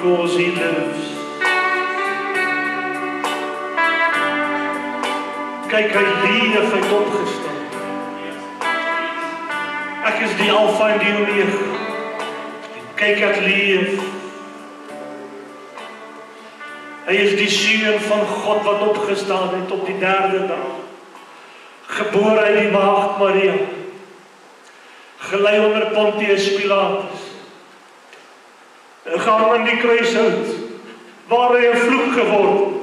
because He lives. Kyk, Hy leef, Hy het opgestaan. Ek is die Alpha en die Omega. Kyk, ek leef. Hy is die Seun van God wat opgestaan het op die 3de dag. Gebore uit die Maagd Maria. Gelei onder Pontius Pilatus. En gehang aan die kruishout, waar hy 'n vloek geword.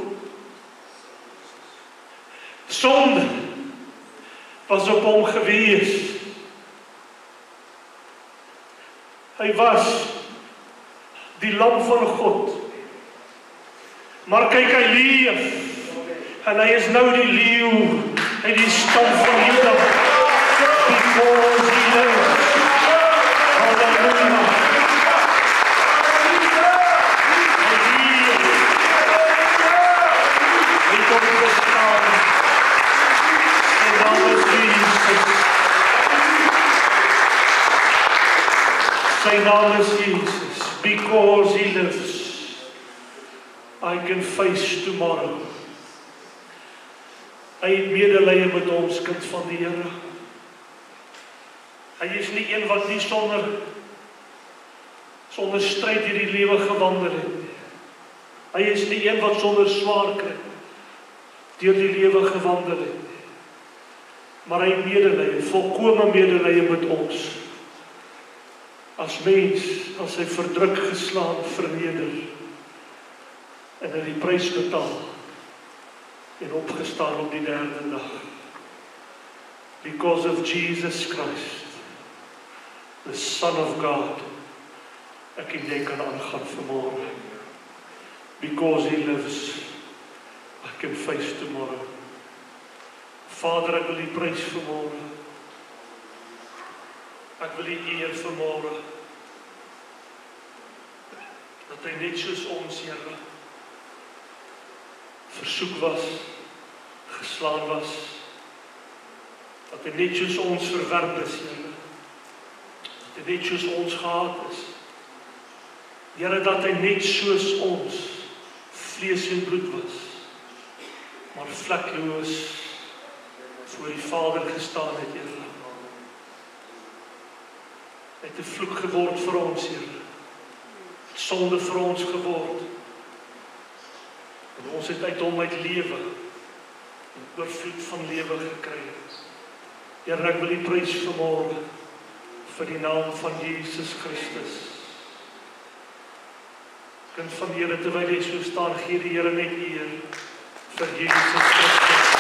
Sonde was op hom gewees. Hy was die lam van God. Maar kyk, hy leef. En hy is nou die leeu uit die stam van Juda. Because He lives. Halleluja. Hy leef. Hy het opgestaan. Sy naam is Jesus. Sy naam is Jesus. Because He lives, I can face tomorrow. Hy het medelee met ons, kind van die Here. Hy is nie een wat nie sonder stryd hierdie lewe gewandel het. Hy is nie een wat sonder swaar kry deur die lewe gewandel het. Maar hy het medelee, volkome medelee met ons. As mens, as hy verdruk, geslaan, verneder en hy die prys betaal en opgestaan op die 3de dag. Because of Jesus Christ, the Son of God, ek en jy kan aangaan vanmôre. Because He lives, I can face tomorrow. Vader, ek wil U prys vanmôre. Ek wil U eer vanmôre. Dat hy net soos ons, Here, versoek was, geslaan was, dat hy net soos ons verwerp is, Here, dat hy net soos ons gehaat is, Here, dat hy net soos ons vlees en bloed was, maar vlekloos voor die Vader gestaan het, Here. Hy het 'n vloek geword vir ons, Here, sonde vir ons geword. En ons het uit hom uit lewe, 'n oorvloed van lewe gekry. Here, ek wil U prys vanmôre vir die naam van Jesus Christus. Kind van die Here, terwyl jy so staan, gee die Here net eer vir Jesus Christus.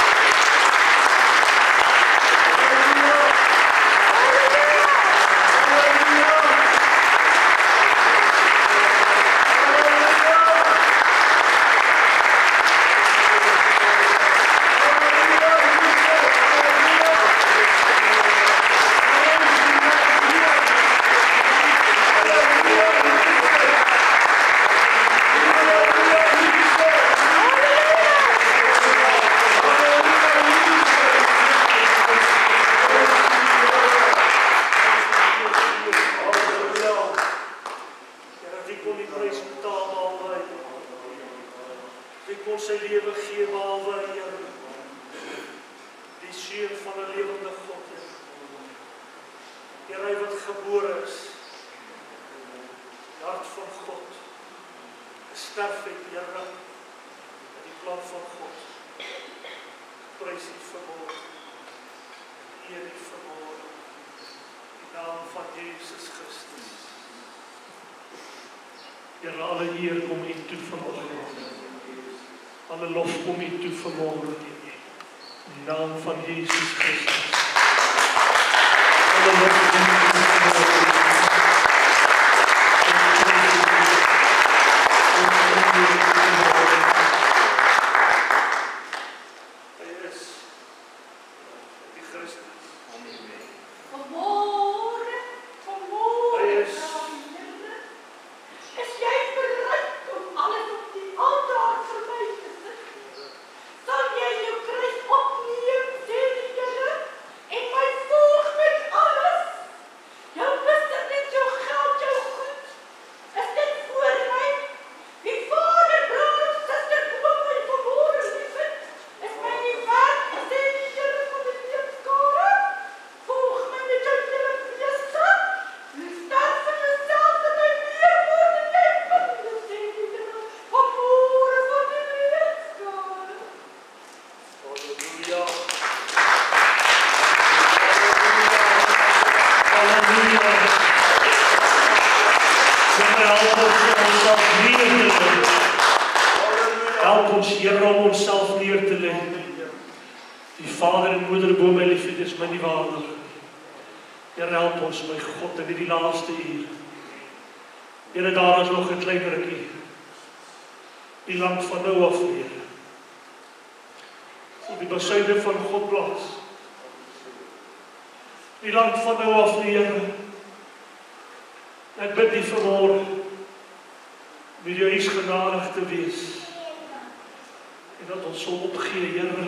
Here, alle eer kom U toe vanoggend. Alle lof kom U toe vanmôre. In die naam van Jesus Christus. Alle lof kom U toe vanmôre. Hy is die Christus. Vanmôre. Hy is Is jy bereid om alles op die altaar vir my te sit? Sal jy jou kruis opneem, sê die Here? vader en moeder bo my liefheid is my nie waardig. Here, help ons, my God, in die laaste uur. Here, daar is nog 'n klein rukkie. Die land van nou af weer. Op die besuide van God plaas. Die land van nou af die Here. Ek bid die vanmôre, met jou is genadig te wees. En dat ons sal opgee, Here.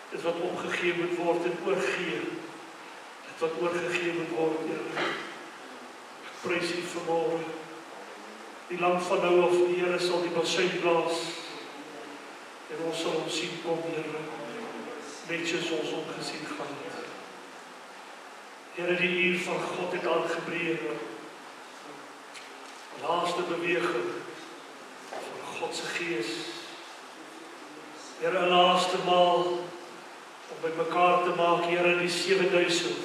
Dit wat opgegee moet word en oorgee. Dit wat oorgegee moet word, Here. Ek prys U vanmôre. Die land van nou af die Here sal die basuin blaas. En ons sal hom sien kom, Here. Net soos ons hom gesien gaan het. Here, die uur van God het aangebreek. Laaste beweging van God se Gees. Here, 'n laaste maal om by mekaar te maak, Here, die 7000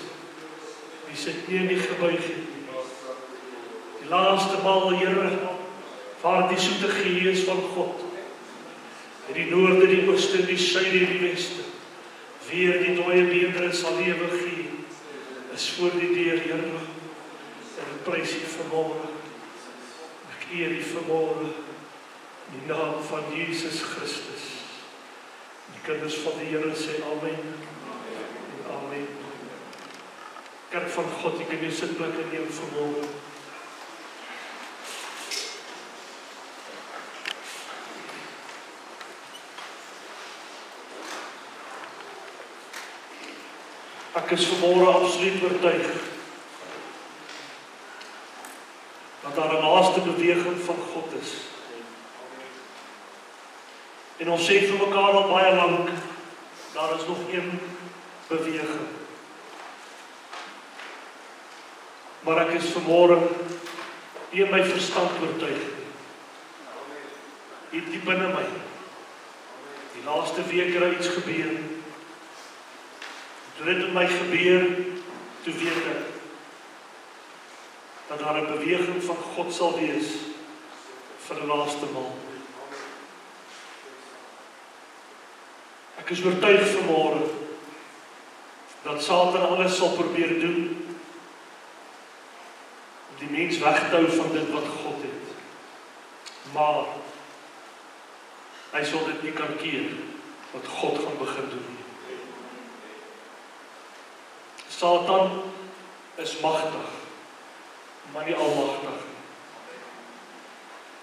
wie sy knie nie gebuig het nie. Die laaste maal, Here, waar die soete Gees van God in die noorde, die ooste, die suide en die weste weer die dooie beendere sal lewe gee, is voor die deur, Here. En ek prys U vanmôre. Ek eer U vanmôre in die naam van Jesus Christus. Die kinders van die Here sê amen. En amen. Kerk van God, ek kan jou sitplekke neem vanmôre. Ek is vanmôre absoluut oortuig dat daar 'n laaste beweging van God is. En ons sê vir mekaar al baie lank, daar is nog een beweging. Maar ek is vanmôre nie in my verstand oortuig nie. Hier diep binne my. Die laaste week het iets gebeur. Toe dit met my gebeur, toe weet ek dat daar 'n beweging van God sal wees vir die laaste maal. Ek is oortuig vanmôre dat Satan alles sal probeer doen om die mens weg te hou van dit wat God het. Maar hy sal dit nie kan keer wat God gaan begin doen. Satan is magtig, maar nie almagtig.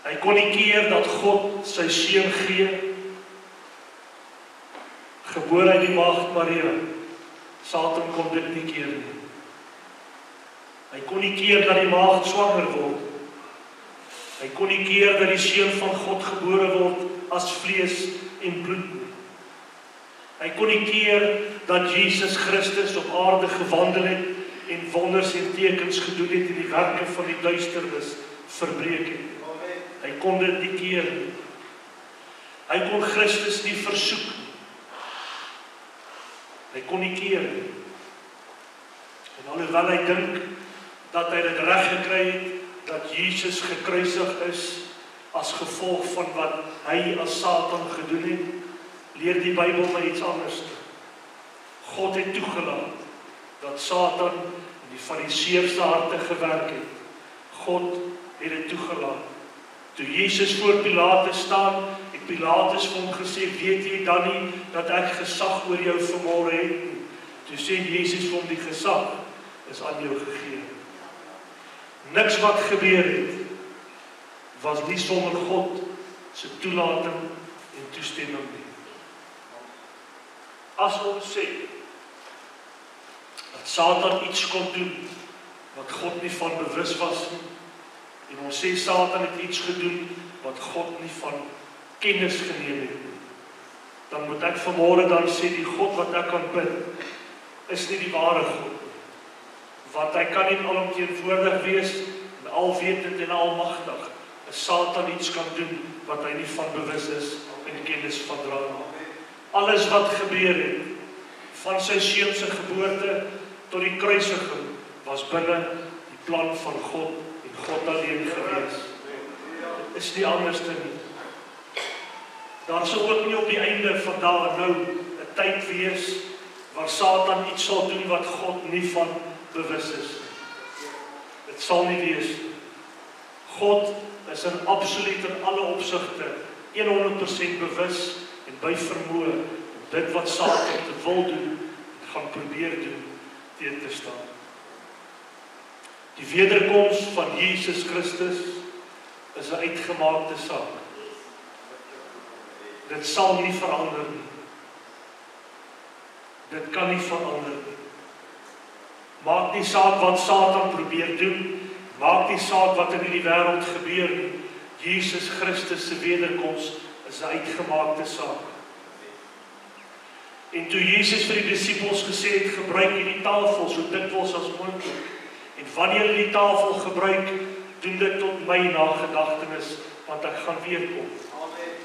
Hy kon nie keer dat God sy seun gee, gebore uit die maagd Maria. Satan kon dit nie keer nie. Hy kon nie keer dat die maagd swanger word. Hy kon nie keer dat die seun van God gebore word as vlees en bloed. Hy kon nie keer dat Jesus Christus op aarde gewandel het en wonders en tekens gedoen het en die werke van die duisternis verbreek het. Hy kon dit nie keer nie. Hy kon Christus nie versoek nie. Hy kon nie keer nie. En alhoewel hy dink dat hy dit reg gekry het, dat Jesus gekruisig is as gevolg van wat hy as Satan gedoen het, leer die Bybel my iets anders. God het toegelaat dat Satan in die Fariseërs se harte gewerk het. God het dit toegelaat. Toe Jesus voor Pilatus staan, het Pilatus vir hom gesê, weet jy dan nie dat ek gesag oor jou vanmôre het? Toe sê Jesus vir hom, die gesag is aan jou gegee. Niks wat gebeur het, was nie sonder God se toelating en toestemming nie. As ons sê dat Satan iets kon doen wat God nie van bewus was nie, en ons sê Satan het iets gedoen wat God nie van kennis geneem het nie, dan moet ek vanmôre dan sê die God wat ek kan bid is nie die ware God nie, want hy kan nie alomteenwoordig wees en alwetend en almagtig. As Satan iets kan doen wat hy nie van bewus is en kennis van dra nie. Alles wat gebeur het, van sy seun se geboorte tot die kruisiging, was binne die plan van God en God alleen gewees. Dit is nie anders te nie. Daar sal ook nie op die einde van daar nou 'n 'n tyd wees waar Satan iets sal doen wat God nie van bewus is. Dit sal nie wees. God is in absoluut in alle opsigte 100% bewus en by vermoë om dit wat Satan te wil doen, gaan probeer doen, teen te staan. Die wederkoms van Jesus Christus is 'n uitgemaakte saak. Dit sal nie verander nie. Dit kan nie verander nie. Maak nie saak wat Satan probeer doen, maak nie saak wat in hierdie wêreld gebeur nie. Jesus Christus se wederkoms is 'n uitgemaakte saak. En toe Jesus vir die disippels gesê het, gebruik hierdie tafel so dikwels as moontlik. En wanneer jy die tafel gebruik, doen dit tot my nagedagtenis, want ek gaan weer kom.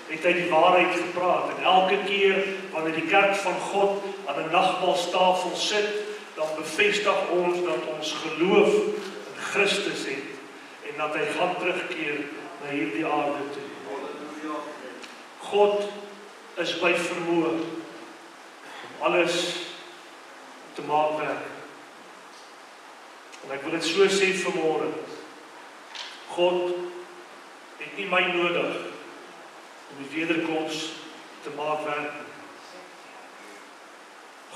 Het hy die waarheid gepraat, en elke keer wanneer die kerk van God aan 'n nagmaalstafel sit, dan bevestig ons dat ons geloof in Christus het, en dat hy gaan terugkeer na hierdie aarde toe. God is by vermoë om alles te maak werk. En ek wil dit so sê vanmôre, God het nie my nodig om die wederkoms te maak werk.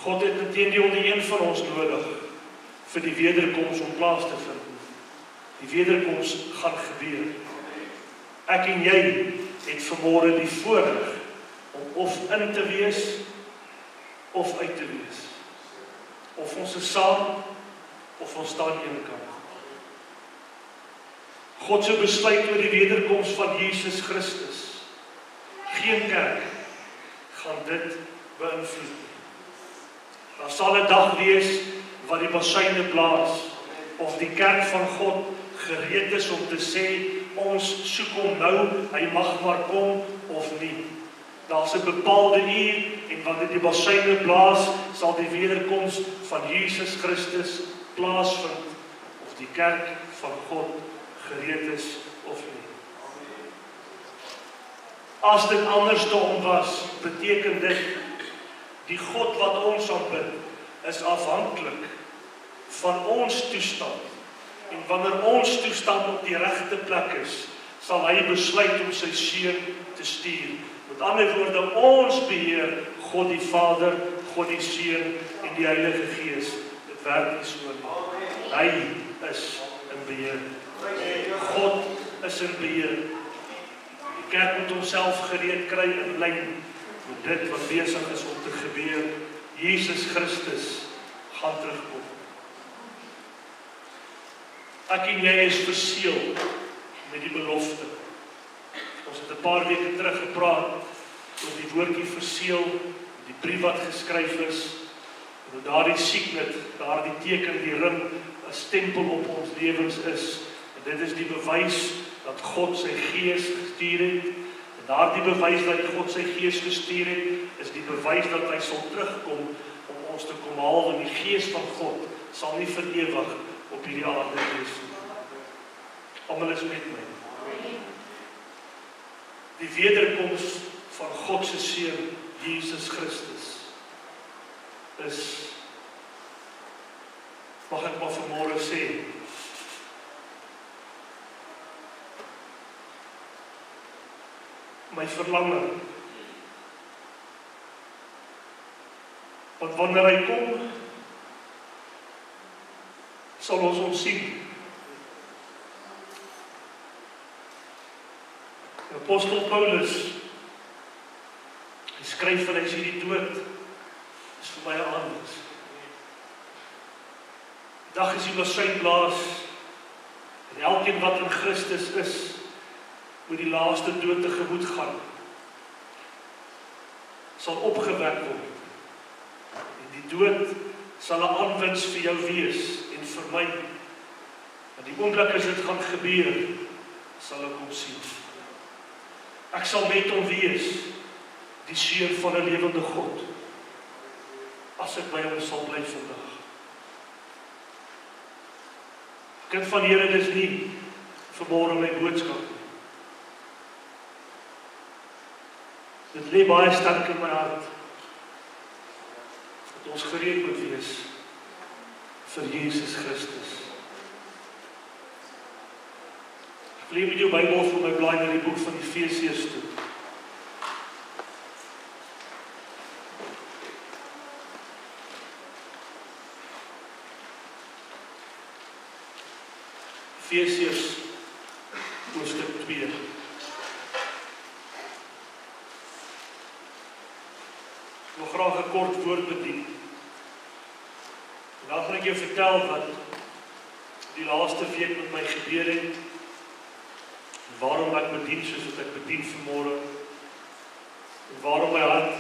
God het inteendeel die een van ons nodig vir die wederkoms om plaas te vind. Die wederkoms gaan gebeur. Ek en jy het vanmôre die voorreg om of in te wees of uit te wees. Of ons is saam of ons staan aan een kant. God se besluit oor die wederkoms van Jesus Christus. Geen kerk gaan dit beïnvloed. Daar sal 'n dag wees wat die basuine blaas, of die kerk van God gereed is om te sê, ons soek hom nou, hy mag maar kom of nie. Daar's 'n bepaalde uur, en wanneer die basuine blaas, sal die wederkoms van Jesus Christus plaasvind, of die kerk van God gereed is of nie. As dit andersom was, beteken dit, die God wat ons aanbid, is afhanklik van ons toestand. En wanneer ons toestand op die regte plek is, sal hy besluit om sy seun te stuur. Met ander woorde, ons beheer God die Vader, God die Seun en die Heilige Gees. Dit werk nie so nie. Hy is in beheer. God is in beheer. Die kerk moet homself gereed kry in lyn met dit wat besig is om te gebeur. Jesus Christus gaan terugkom. Ek en jy is verseël met die belofte. Ons het 'n paar weke terug gepraat oor die woordjie verseël, die brief wat geskryf is, en daardie signet, daardie teken, die ring, 'n stempel op ons lewens is. En dit is die bewys dat God sy Gees gestuur het. En daardie bewys dat God sy Gees gestuur het, is die bewys dat hy sal terugkom om ons te kom haal, en die Gees van God sal nie vir ewig op hierdie aarde wees nie. Almal is met my. Die wederkoms van God se Seun, Jesus Christus, is, mag ek maar vanmôre sê, my verlange. Want wanneer hy kom, sal ons hom sien. Apostel Paulus, hy skryf vir hy sê die dood is vir my 'n aanwys. Die dag is die basuin blaas, en elkeen wat in Christus is, moet die laaste dood tegemoet gaan, sal opgewek word. En die dood sal 'n aanwins vir jou wees, en vir my. Want die oomblik as dit gaan gebeur, sal ek hom sien. Ek sal met hom wees, die Seun van 'n lewende God, as ek by hom sal bly vandag. Kind van Here, dis nie vanmôre my boodskap nie. Dit lê baie sterk in my hart. ons gereed moet wees vir Jesus Christus. Ek wil met jou Bybel vir my blaai na die boek van Efesiërs toe. Efesiërs hoofstuk 2. Ek wil graag 'n kort woord bedien. En dan gaan ek jou vertel wat die laaste week met my gebeur het, en waarom ek bedien soos wat ek bedien vanmôre, en waarom my hart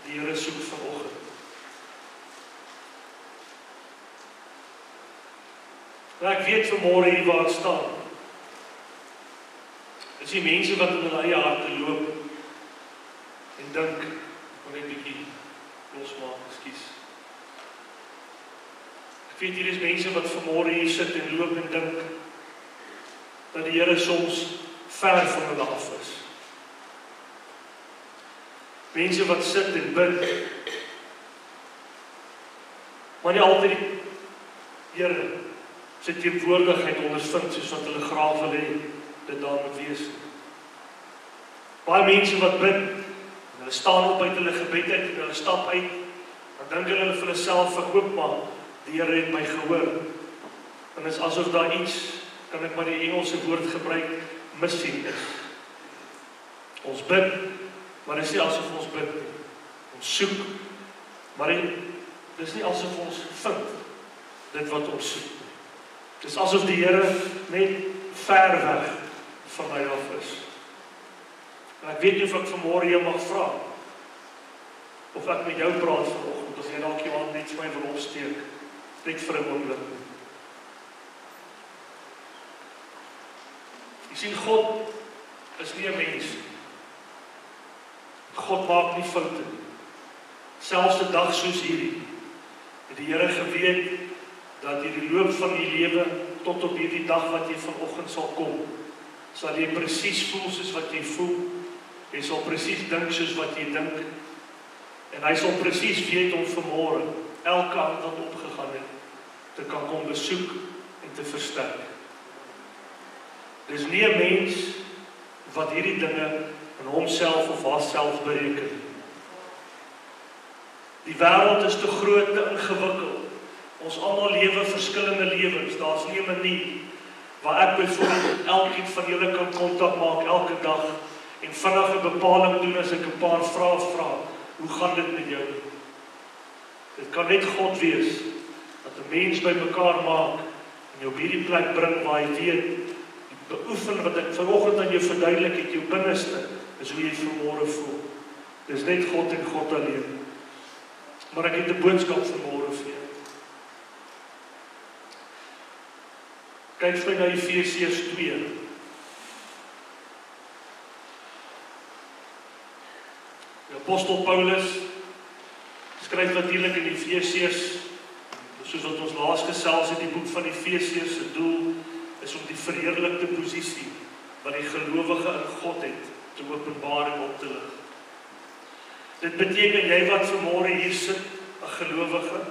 die Here soek vanoggend. Maar ek weet vanmôre hier waar ek staan, is die mense wat in hulle eie harte loop en dink, net 'n bietjie losmaak, ekskuus. Ek weet hier is mense wat vanmôre hier sit en loop en dink dat die Here soms ver van hulle af is. Mense wat sit en bid, maar nie altyd die Here sy teenwoordigheid ondervind soos wat hulle graag wil hê dit daar moet wees. Baie mense wat bid, hulle staan op uit hulle gebed uit en hulle stap uit, dan dink hulle vir hulle self verkoop, maar die Here het my gehoor. En dit is asof daar iets, kan ek maar die Engelse woord gebruik, missing is. Ons bid, maar dit is nie asof ons bid nie. Ons soek, maar dit is nie asof ons vind dit wat ons soek. Dit is asof die Here net ver weg van my af is. En ek weet nie of ek vanmôre jou mag vra, of ek met jou praat vanoggend, of jy dalk jou hand net vir my wil opsteek, net vir 'n oomblik. Jy sien, God is nie 'n mens. God maak nie foute nie. Selfs 'n dag soos hierdie, het die Here geweet dat jy die loop van die lewe tot op hierdie dag wat jy vanoggend sal kom, sal jy presies voel soos wat jy voel, jy sal presies dink soos wat jy dink, en hy sal presies weet om vanmôre elke aand wat opgegaan het, te kan kom besoek en te versterk. Dis nie 'n mens wat hierdie dinge in homself of haarself bereken. Die wêreld is te groot, te ingewikkeld. Ons almal lewe verskillende lewens. Daar's nie 'n manier waar ek byvoorbeeld elkeen van julle kan kontak maak elke dag en vinnig 'n bepaling doen as ek 'n paar vrae vra. Hoe gaan dit met jou? Dit kan net God wees dat 'n mens bymekaar maak en jou op hierdie plek bring waar hy weet die beoefen wat ek vanoggend aan jou verduidelik het, jou binneste, is hoe jy vanmôre voel. Dis net God en God alleen. Maar ek het 'n boodskap vanmôre vir jou. Kyk vir na Efesiërs 2. Die apostel Paulus skryf natuurlik in Efesiërs, soos wat ons laas gesels het, die boek van Efesiërs se doel is om die verheerlikte posisie wat die gelowige in God het, te openbaar en op te lig. Dit beteken jy wat vanmôre hier sit, 'n gelowige,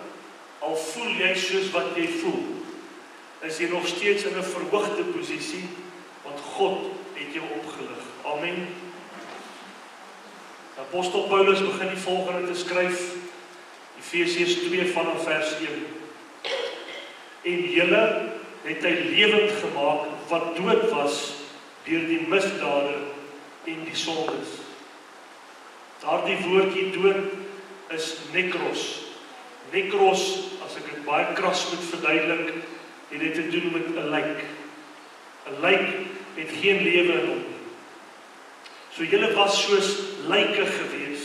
al voel jy soos wat jy voel, is jy nog steeds in 'n verhoogde posisie, want God het jou opgelig. Amen. Apostel Paulus begin die volgende te skryf, Efesiërs 2 vanaf vers 1. En julle het hy lewend gemaak wat dood was deur die misdade en die sondes. Daardie woordjie dood is nekros. Nekros, as ek dit baie kras moet verduidelik, het dit te doen met 'n lijk. 'n Lijk het geen lewe in hom nie. So julle was soos lyke gewees.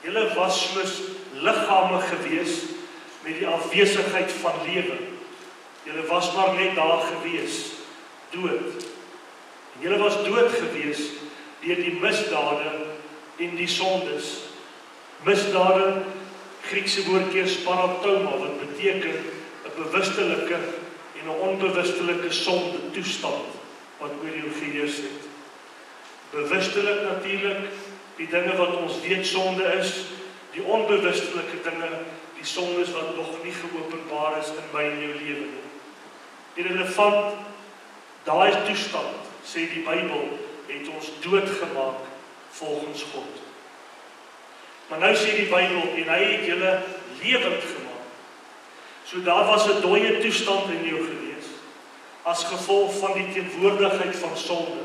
Julle was soos liggame gewees met die afwesigheid van lewe. Julle was maar net daar gewees, dood. En julle was dood gewees deur die misdade en die sondes. Misdade, Griekse woordjie sparatoma, wat beteken 'n bewustelike en 'n onbewustelike sonde toestand wat oor jou geheers het. Bewustelik natuurlik die dinge wat ons weet sonde is, die onbewustelike dinge die sondes wat nog nie geopenbaar is in my en jou lewe nie. Die relevant, daai toestand, sê die Bybel, het ons doodgemaak volgens God. Maar nou sê die Bybel, en hy het julle lewend gemaak. So daar was 'n dooie toestand in jou gewees, as gevolg van die teenwoordigheid van sonde.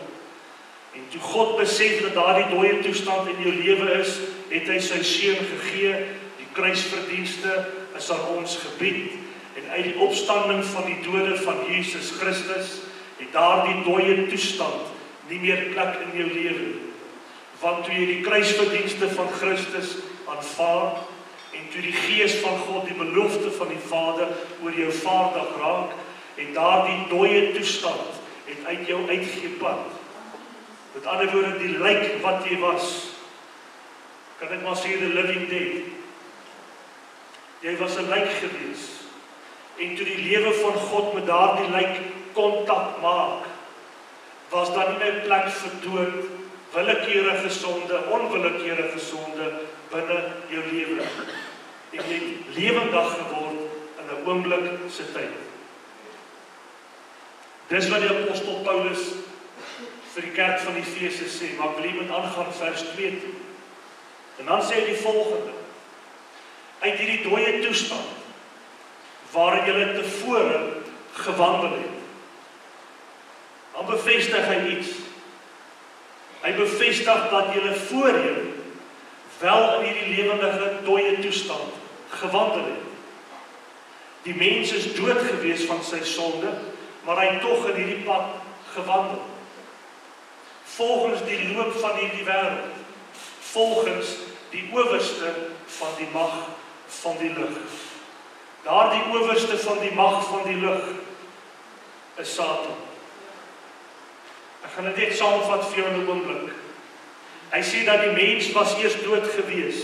En toe God besef dat daardie dooie toestand in jou lewe is, het hy sy seun gegee, die kruisverdienste is aan ons gebied, en uit die opstanding van die dode van Jesus Christus, het daardie dooie toestand nie meer plek in jou lewe. Want toe jy die kruisverdienste van Christus aanvaar, en toe die Gees van God die belofte van die Vader oor jou vaardig raak, het daardie dooie toestand het uit jou uitgepad. Met ander woorde, die lijk wat jy was, kan ek maar sê, the living dead. Jy was 'n lijk gewees, en toe die lewe van God met daardie lijk kontak maak, was daar nie meer plek vir dood, willekeurige sonde, onwillekeurige sonde binne jou lewe. En jy het lewendig geword in 'n oomblik se tyd. Dis wat die apostel Paulus vir die kerk van Efese sê, maar ek wil hiermee aangaan vers 2 toe. En dan sê hy die volgende: uit hierdie dooie toestand waarin julle tevore gewandel het, dan bevestig hy iets. Hy bevestig dat julle voorheen wel in hierdie lewendige dooie toestand gewandel het. Die mens is dood gewees van sy sonde, maar hy het tog in hierdie pad gewandel. Volgens die loop van hierdie wêreld, volgens die owerste van die mag van die lig. Daardie owerste van die mag van die lig is Satan. Ek gaan dit net saamvat vir jou in 'n oomblik. Hy sê dat die mens was eers dood gewees.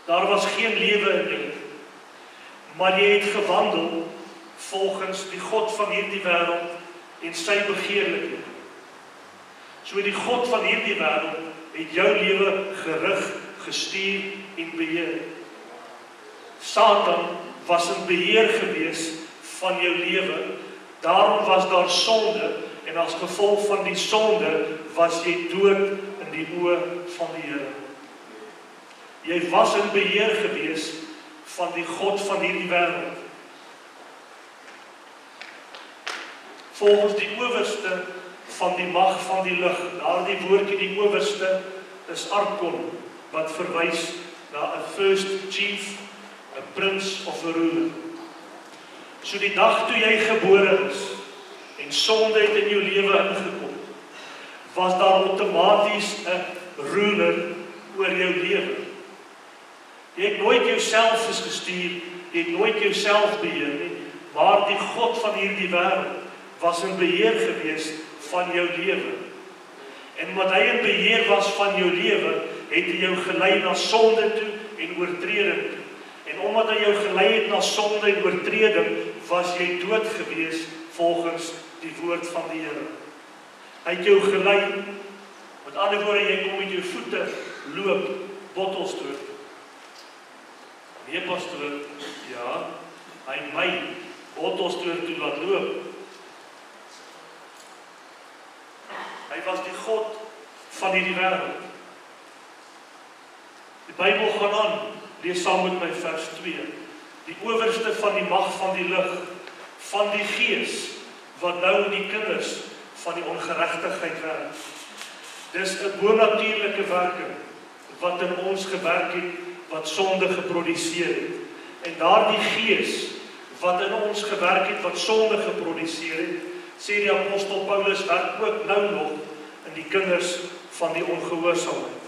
Daar was geen lewe in jou. Maar jy het gewandel volgens die God van hierdie wêreld en sy begeerlikhede. So die God van hierdie wêreld het jou lewe gerig, gestuur en beheer. Satan was in beheer gewees van jou lewe. Daarom was daar sonde, en as gevolg van die sonde was jy dood in die oë van die Here. Jy was in beheer gewees van die God van hierdie wêreld. Volgens die owerste van die mag van die lig. Daardie woordjie, die owerste, is arkon, wat verwys na 'n first chief, 'n prins of 'n ruler. So die dag toe jy gebore is en sonde het in jou lewe ingekom, was daar outomaties 'n ruler oor jou lewe. Jy het nooit jouself gestuur, jy het nooit jouself beheer nie, maar die God van hierdie wêreld was in beheer gewees van jou lewe. En omdat hy in beheer was van jou lewe, het hy jou gelei na sonde toe en oortreding toe. En omdat hy jou gelei het na sonde en oortreding, was jy dood gewees volgens die woord van die Here. Hy het jou gelei, met ander woorde, jy kom met jou voete loop, bottels toe. Nee, pastoor, ja, hy my bottels toe laat loop. Hy was die God van hierdie wêreld. Die Bybel gaan aan, lees saam met my vers 2. Die owerste van die mag van die lig, van die Gees, wat nou in die kinders van die ongeregtigheid werk. Dis 'n bonatuurlike werking wat in ons gewerk het, wat sonde geproduseer het. En daardie Gees wat in ons gewerk het, wat sonde geproduseer het, sê die apostel Paulus, werk ook nou nog in die kinders van die ongehoorsaamheid.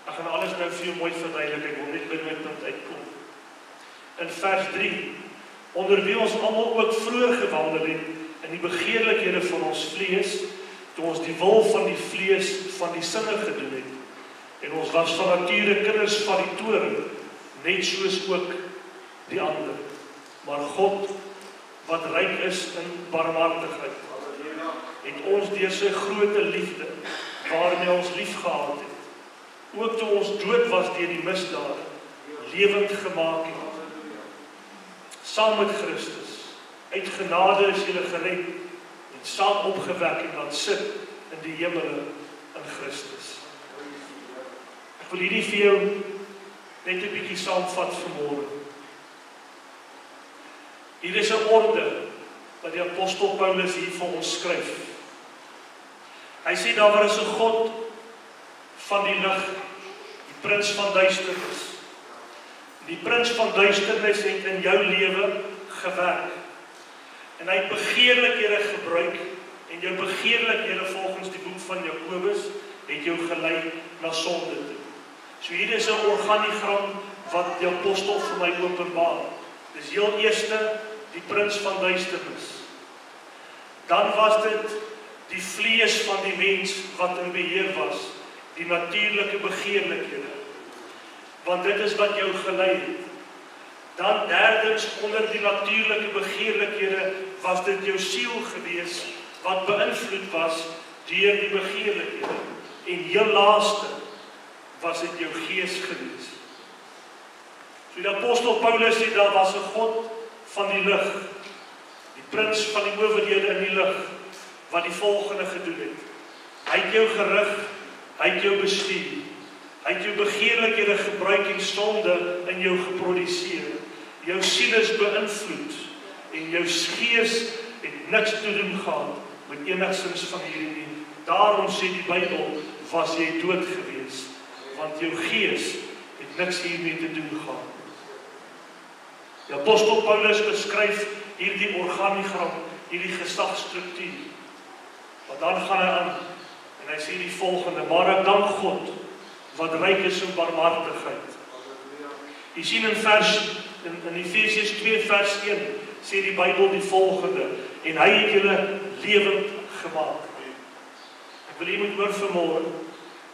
Ek gaan alles nou vir jou mooi verduidelik, ek wil net by my punt uitkom. In vers 3, onder wie ons almal ook vroeër gewandel het, in die begeerlikhede van ons vlees, toe ons die wil van die vlees van die sinne gedoen het, en ons was van nature kinders van die toorn, net soos ook die ander. Maar God, wat ryk is in barmhartigheid, het ons deur sy groote liefde, waarmee ons lief gehad het, ook toe ons dood was deur die misdaad, lewend gemaak het. Saam met Christus, uit genade is julle gered, en saam opgewek en laat sit in die hemele in Christus. Ek wil hierdie vir jou net 'n bietjie saamvat vanmôre. Hier is 'n orde wat die apostel Paulus hier vir ons skryf. Hy sê daar is 'n God van die lig, die prins van duisternis. Die prins van duisternis het in jou lewe gewerk. En hy het begeerlikhede gebruik, en jou begeerlikhede volgens die boek van Jakobus het jou gelei na sonde toe. So hier is 'n organigram wat die apostel vir my openbaar. Dis heel eerste die prins van duisternis. Dan was dit die vlees van die mens wat in beheer was, die natuurlike begeerlikhede. Want dit is wat jou gelei het. Dan derdens onder die natuurlike begeerlikhede was dit jou siel gewees wat beïnvloed was deur die begeerlikhede. En heel laaste was dit jou gees gewees. So die apostel Paulus sê daar was 'n God van die lig, die prins van die owerhede in die lig, wat die volgende gedoen het. Hy het jou gerig, hy het jou bestuur. Hy het jou begeerlikhede gebruik en sonde in jou geproduseer. Jou siel is beïnvloed en jou gees het niks te doen gehad met enigsins van hierdie nie. Daarom sê die Bybel, was jy dood gewees, want jou gees het niks hiermee te doen gehad. Die apostel Paulus beskryf hierdie organigram, hierdie geslagsstruktuur. Maar dan gaan hy aan en hy sê die volgende: maar ek dank God wat ryk is in barmhartigheid. Jy sien in Efesiërs 2 vers 1 sê die Bybel die volgende: en hy het julle lewend gemaak. Ek wil jy moet hoor vanmôre,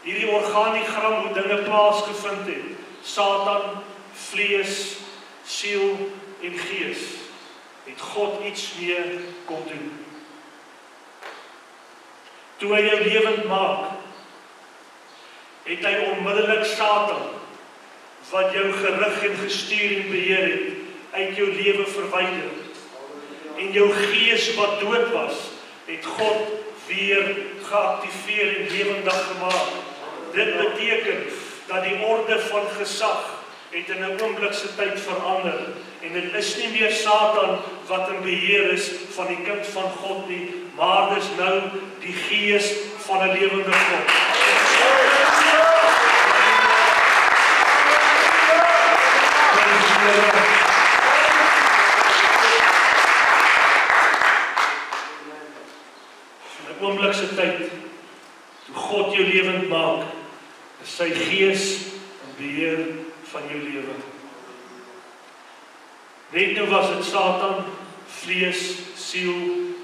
hierdie organigram hoe dinge plaasgevind het. Satan, vlees, siel en gees, het God iets mee kom doen. Toe hy jou lewend maak, het hy onmiddellik Satan, wat jou gerig en gestuur en beheer het, uit jou lewe verwyder. En jou gees wat dood was, het God weer geactiveer en lewendig gemaak. Dit beteken dat die orde van gesag het in 'n oomblikse tyd verander. En dit is nie meer Satan wat in beheer is van die kind van God nie, maar dis nou die gees van 'n lewende God. In 'n oomblikse tyd, toe God jou lewend maak, is sy gees in beheer van jou lewe. Net nou was dit Satan, vlees, siel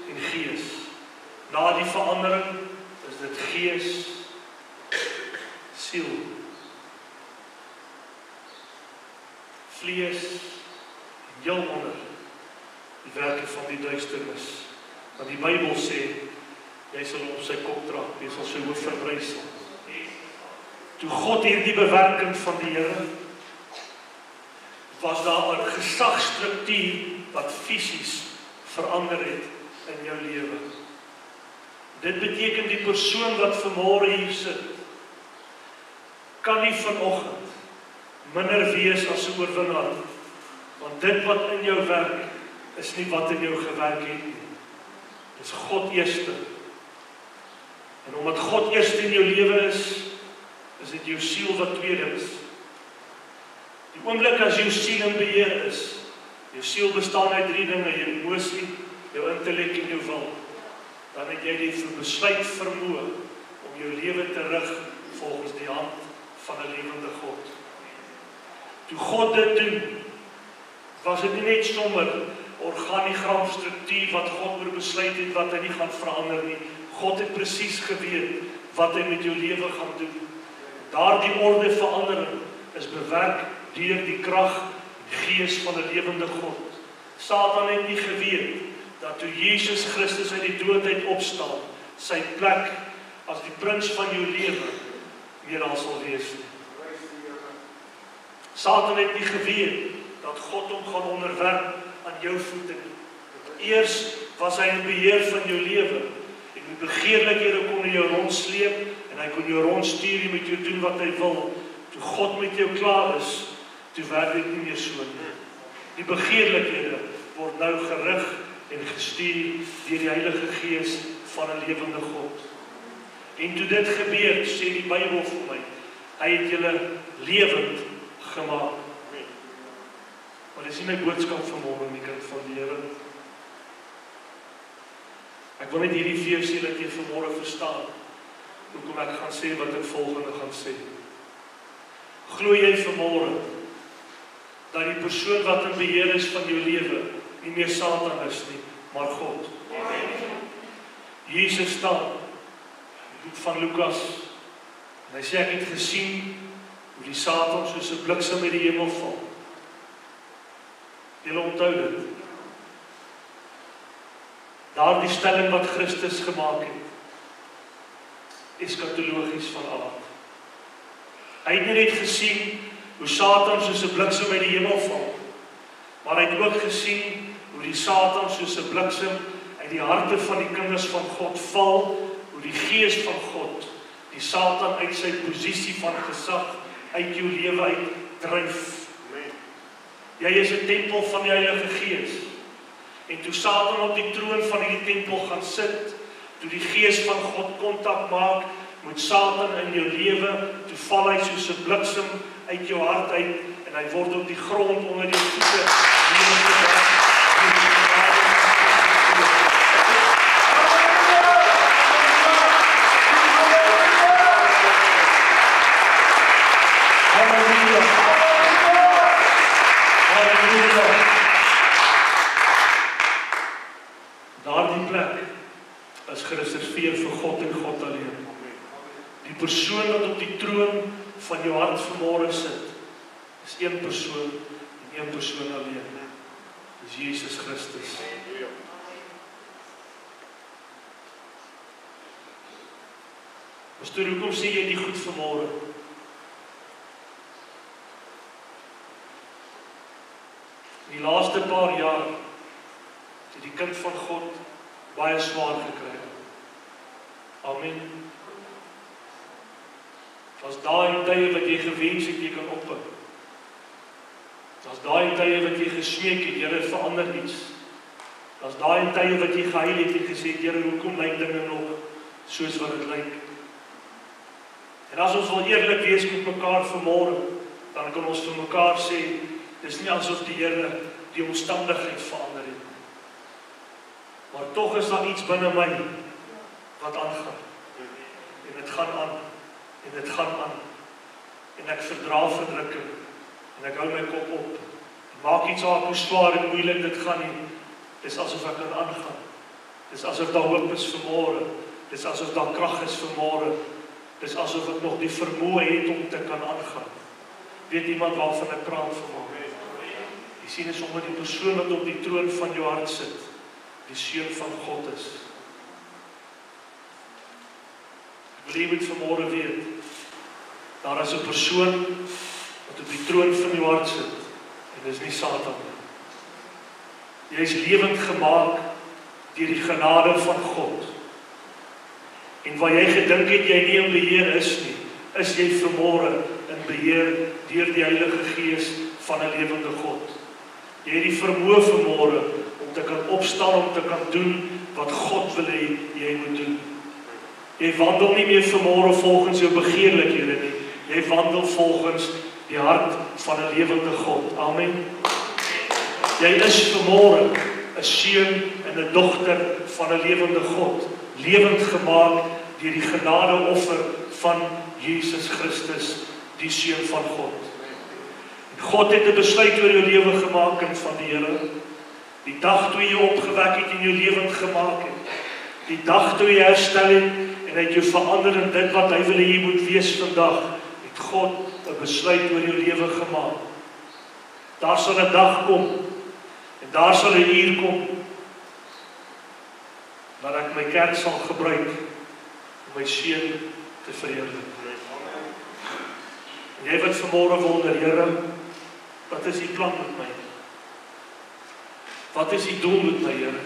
en gees. Na die verandering is dit gees, siel, vlees en heel onder die werke van die duisternis. Want die Bybel sê, jy sal op sy kop trap, jy sal sy hoof verbrysel. Toe God hierdie bewerking van die Here, was daar 'n gesagsstruktuur wat fisies verander het in jou lewe. Dit beteken die persoon wat vanmôre hier sit, kan nie vanoggend minder wees as 'n oorwinnaar, want dit wat in jou werk, is nie wat in jou gewerk het nie. Dis God eerste. En omdat God eerste in jou lewe is dit jou siel wat tweede is. Die oomblik as jou siel in beheer is, jou siel bestaan uit 3 dinge: jou emosie, jou intellek en jou wil. Dan het jy die besluit vermoë om jou lewe te rig volgens die hand van 'n lewende God. Toe God dit doen, was dit nie net sommer organigram struktuur wat God oor besluit het wat hy nie gaan verander nie. God het presies geweet wat hy met jou lewe gaan doen. Daardie orde verandering is bewerk deur die krag en gees van 'n lewende God. Satan het nie geweet dat toe Jesus Christus uit die dood uit opstaan, sy plek as die prins van jou lewe weer daar sal wees nie. Satan het nie geweet dat God hom gaan onderwerp aan jou voete nie. Eers was hy in beheer van jou lewe en die begeerlikhede kon hy jou rondsleep en hy kon jou rondstuur en met jou doen wat hy wil. Toe God met jou klaar is, toe werk dit nie meer so nie. Die begeerlikhede word nou gerig en gestuur deur die Heilige Gees van 'n lewende God. En toe dit gebeur, sê die Bybel vir my, hy het julle lewend gemaak. Maar dis nie my boodskap vanmôre nie, kind van die Here. Ek wil net hierdie vir jou sê dat jy vanmôre verstaan hoekom ek gaan sê wat ek volgende gaan sê. Glo jy vanmôre dat die persoon wat in beheer is van jou lewe nie meer Satan is nie, maar God. Jesus staan in die boek van Lukas en hy sê ek het gesien hoe die Satan soos 'n bliksem uit die hemel val. Julle onthou dit. Daardie stelling wat Christus gemaak het, eskatologies van aard. Hy het nie net gesien hoe Satan soos 'n bliksem uit die hemel val, maar hy het ook gesien hoe die Satan soos 'n bliksem uit die harte van die kinders van God val, hoe die Gees van God die Satan uit sy posisie van gesag uit jou lewe uit dryf. Jy is 'n tempel van die Heilige Gees. En toe Satan op die troon van hierdie tempel gaan sit, toe die Gees van God kontak maak met Satan in jou lewe, toe val hy soos 'n bliksem uit jou hart uit en hy word op die grond onder jou voete neergedaag. Daardie plek is gereserveer vir God en God alleen. Die persoon wat op die troon van jou hart vanmôre sit, is een persoon en een persoon alleen. Dis Jesus Christus. Pastor, hoekom sê jy die goed vanmôre? In die laaste paar jaar het die kind van God baie swaar gekry. Amen. Was daai tye wat jy gewens het jy kan ophou. Was daai tye wat jy gesmeek het, Here, verander iets. Was daai tye wat jy gehuil het en gesê het, Here, hoekom lyk dinge nog soos wat dit lyk? En as ons wil eerlik wees met mekaar vanmôre, dan kan ons vir mekaar sê, dis nie asof die Here die omstandigheid verander het. Maar tog is daar iets binne my wat aangaan. En dit gaan aan. En dit gaan aan. En ek verdra verdrukking. En ek hou my kop op. Maak iets aan hoe swaar en moeilik dit gaan nie. Dis asof ek kan aangaan. Dis asof daar hoop is vir môre. Dis asof daar krag is vir môre. Dis asof ek nog die vermoë het om te kan aangaan. Weet iemand waarvan ek praat vanmôre? Jy sien is omdat die persoon wat op die troon van jou hart sit, die Seun van God is. Ek wil jy moet vanmôre weet, daar is 'n persoon wat op die troon van jou hart sit, en dis nie Satan nie. Jy is lewend gemaak deur die genade van God. En waar jy gedink het jy nie in beheer is nie, is jy vanmôre in beheer deur die Heilige Gees van 'n lewende God. Jy het die vermoë vanmôre om te kan opstaan, om te kan doen wat God wil hê jy moet doen. Jy wandel nie meer vanmôre volgens jou begeerlikhede nie. Jy wandel volgens die hart van 'n lewende God. Amen. Jy is vanmôre 'n seun en 'n dogter van 'n lewende God, lewend gemaak deur die genadeoffer van Jesus Christus, die Seun van God. God het 'n besluit oor jou lewe gemaak, kind van die Here. Die dag toe jy opgewek het en jou lewend gemaak het. Die dag toe jy herstel het en hy het jou verander in dit wat hy wil hê jy moet wees vandag, het God 'n besluit oor jou lewe gemaak. Daar sal 'n dag kom en daar sal 'n uur kom dat ek my kerk sal gebruik om my Seun te verheerlik. En jy wat vanmôre wonder, Here, Wat is die plan met my? Wat is die doel met my, Here?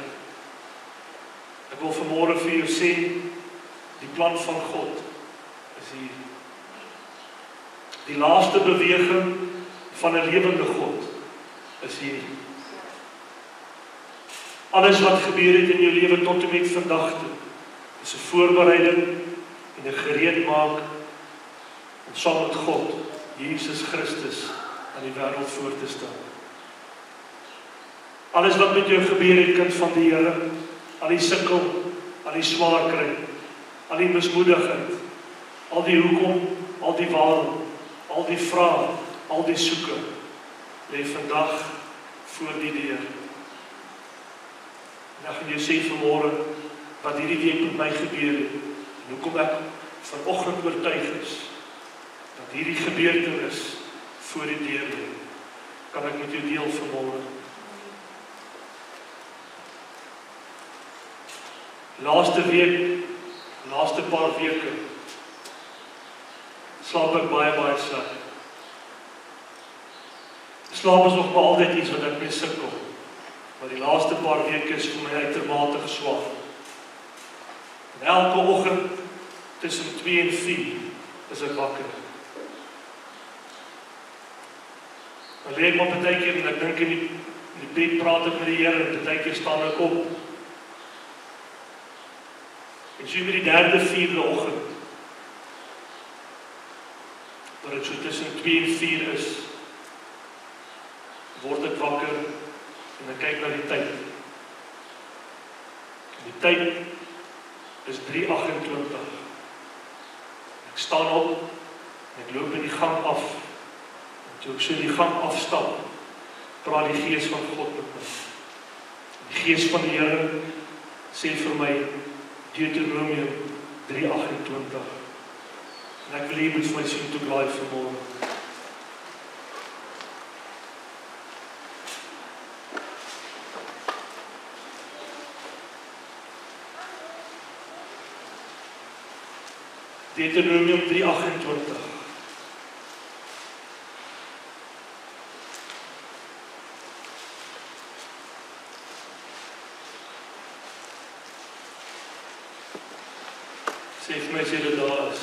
Ek wil vanmôre vir jou sê, die plan van God is hier. Die laaste beweging van 'n lewende God is hier. Alles wat gebeur het in jou lewe tot en met vandag toe, is 'n voorbereiding en 'n gereedmaak om saam met God, Jesus Christus, aan die wêreld voor te staan. Alles wat met jou gebeur het, kind van die Here, al die sukkel, al die swaar kry, al die mismoedigheid, al die hoekom, al die waarom, al die vrae, al die soeke, lê vandag voor die deur. En ek gaan jou sê vanmôre wat hierdie week met my gebeur het, en hoekom ek vanoggend oortuig is dat hierdie gebeurtenis voor die deur lê, kan ek met jou deel vanmôre. Laaste week, laaste paar weke, slaap ek baie sleg. Slaap is nog maar altyd iets wat ek mee sukkel, maar die laaste paar weke is vir my uitermate swaar. En elke oggend tussen 2 en 4 is ek wakker. Dan lê ek maar partykeer en ek dink in die bed praat ek met die Here en partykeer staan ek op. En so met die 3de, 4de oggend, waar dit so tussen 2 en 4 is, word ek wakker en ek kyk na die tyd. Die tyd is 3:28. Ek staan op en ek loop in die gang af. En toe ek so in die gang afstap, praat die Gees van God met my. Die Gees van die Here sê vir my Deuteronomium 3:28. En ek wil hier met my sien toe blaai vanmôre. Deuteronomium 3:28. Sê vir my as jy dit daar is.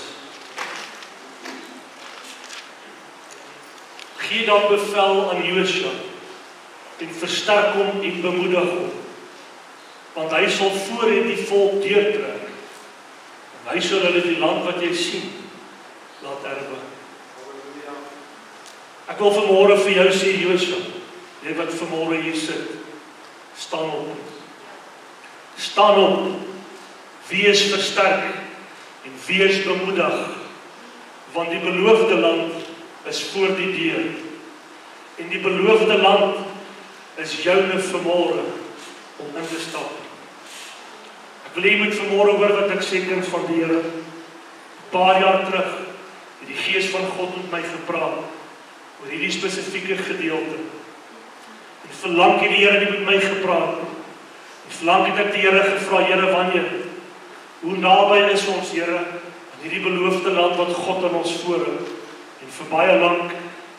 Gee dan bevel aan Josua en versterk hom en bemoedig hom, want hy sal voor die volk deurtrek. En hy sal hulle die land wat jy sien laat erwe. Ek wil vanmôre vir jou sê, Josua, jy wat vanmôre hier sit, staan op. Staan op. Wees versterk en wees bemoedig, want die beloofde land is voor die deur. En die beloofde land is joune vanmôre om in te stap. Ek wil jy moet vanmôre hoor wat ek sê, kind van die Here. 'n Paar jaar terug het die Gees van God met my gepraat oor hierdie spesifieke gedeelte. En verlang het die Here nie met my gepraat. En verlang het ek die Here gevra, Here, wanneer? Hoe naby is ons, Here, aan hierdie beloofde land wat God aan ons voorhou? En vir baie lank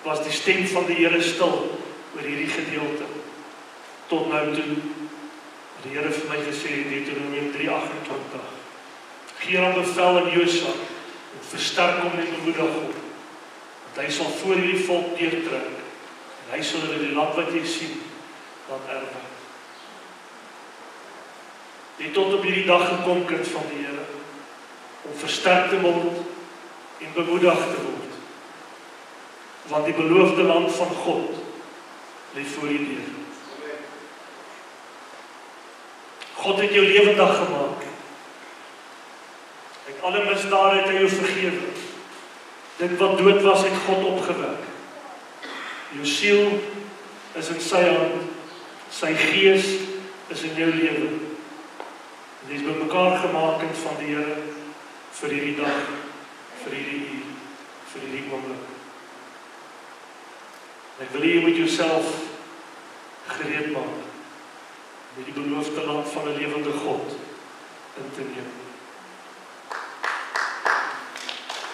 was die stem van die Here stil oor hierdie gedeelte. Tot nou toe, die Here vir my gesê in Deuteronomium 3:28. Gee dan bevel aan Josua en versterk hom en bemoedig hom, want hy sal voor hierdie volk deurtrek en hy sal hulle die land wat jy sien laat erwe. Jy het tot op hierdie dag gekom, kind van die Here, om versterk te word en bemoedig te word, want die beloofde land van God lê voor die deur. God het jou lewendig gemaak. Uit alle misdade het hy jou vergewe. Dit wat dood was, het God opgewek. Jou siel is in sy hand, sy gees is in jou lewe. En jy is bymekaar gemaak, kind van die Here, vir hierdie dag, vir hierdie uur, vir hierdie oomblik. Ek wil jy met jouself gereed maak met die beloofde land van 'n lewende God in te neem.